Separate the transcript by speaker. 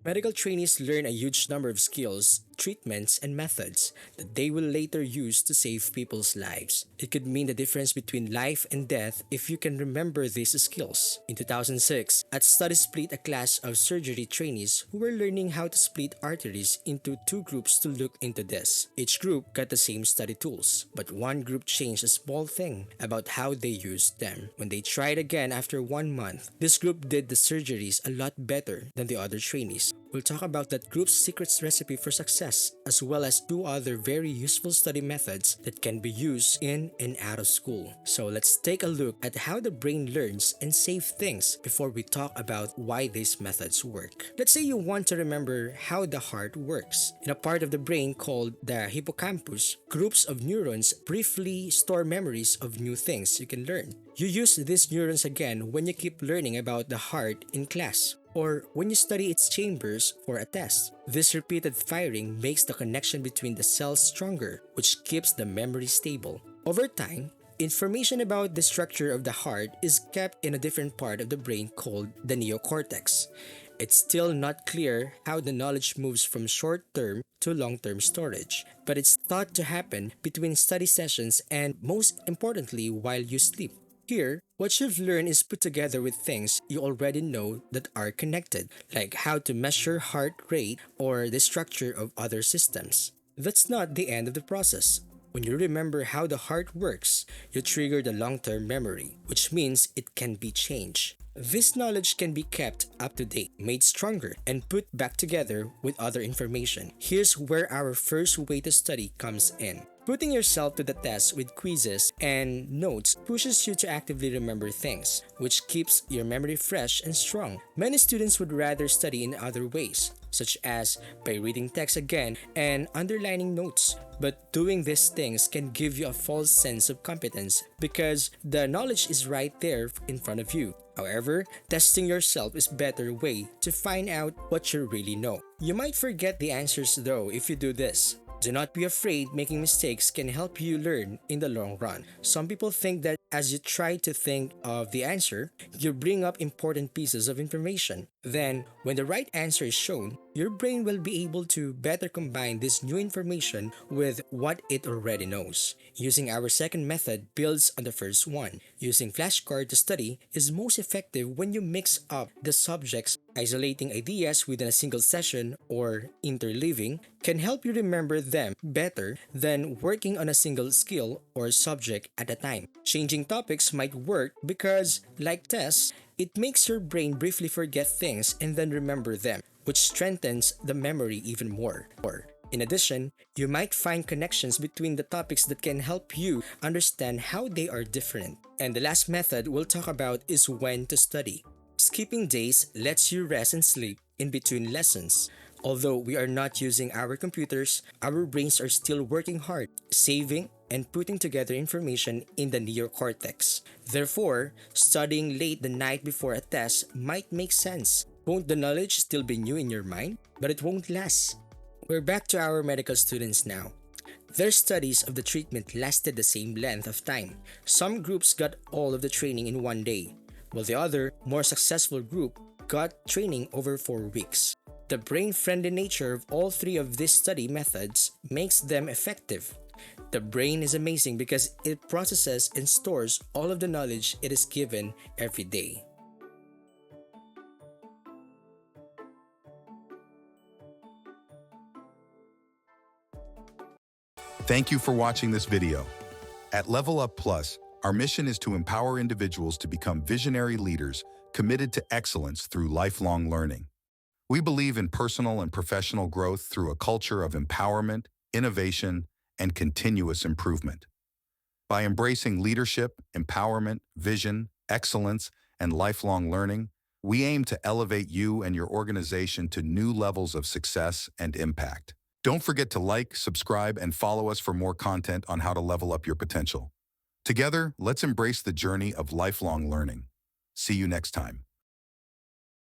Speaker 1: Medical trainees learn a huge number of skills, treatments, and methods that they will later use to save people's lives. It could mean the difference between life and death if you can remember these skills. In 2006, at Study Split, a class of surgery trainees who were learning how to split arteries into two groups to look into this. Each group got the same study tools, but one group changed a small thing about how they used them. When they tried again after 1 month, this group did the surgeries a lot better than the other trainees. We'll talk about that group's secret recipe for success, as well as two other very useful study methods that can be used in and out of school. So let's take a look at how the brain learns and saves things before we talk about why these methods work. Let's say you want to remember how the heart works. In a part of the brain called the hippocampus, groups of neurons briefly store memories of new things you can learn. You use these neurons again when you keep learning about the heart in class, or when you study its chambers for a test. This repeated firing makes the connection between the cells stronger, which keeps the memory stable. Over time, information about the structure of the heart is kept in a different part of the brain called the neocortex. It's still not clear how the knowledge moves from short-term to long-term storage, but it's thought to happen between study sessions and, most importantly, while you sleep. Here, what you've learned is put together with things you already know that are connected, like how to measure heart rate or the structure of other systems. That's not the end of the process. When you remember how the heart works, you trigger the long-term memory, which means it can be changed. This knowledge can be kept up to date, made stronger, and put back together with other information. Here's where our first way to study comes in. Putting yourself to the test with quizzes and notes pushes you to actively remember things, which keeps your memory fresh and strong. Many students would rather study in other ways, such as by reading text again and underlining notes. But doing these things can give you a false sense of competence because the knowledge is right there in front of you. However, testing yourself is a better way to find out what you really know. You might forget the answers though if you do this. Do not be afraid. Making mistakes can help you learn in the long run. Some people think that as you try to think of the answer, you bring up important pieces of information. Then, when the right answer is shown, your brain will be able to better combine this new information with what it already knows. Using our second method builds on the first one. Using flashcard to study is most effective when you mix up the subjects. Isolating ideas within a single session or interleaving can help you remember them better than working on a single skill or subject at a time. Changing topics might work because, like tests, it makes your brain briefly forget things and then remember them, which strengthens the memory even more. In addition, you might find connections between the topics that can help you understand how they are different. And the last method we'll talk about is when to study. Skipping days lets you rest and sleep in between lessons. Although we are not using our computers, our brains are still working hard, saving and putting together information in the neocortex. Therefore, studying late the night before a test might make sense. Won't the knowledge still be new in your mind? But it won't last. We're back to our medical students now. Their studies of the treatment lasted the same length of time. Some groups got all of the training in one day, while the other, more successful group got training over 4 weeks. The brain-friendly nature of all three of these study methods makes them effective. The brain is amazing because it processes and stores all of the knowledge it is given every day.
Speaker 2: Thank you for watching this video. At Level Up Plus, our mission is to empower individuals to become visionary leaders committed to excellence through lifelong learning. We believe in personal and professional growth through a culture of empowerment, innovation, and continuous improvement. By embracing leadership, empowerment, vision, excellence, and lifelong learning, we aim to elevate you and your organization to new levels of success and impact. Don't forget to like, subscribe, and follow us for more content on how to level up your potential. Together, let's embrace the journey of lifelong learning. See you next time.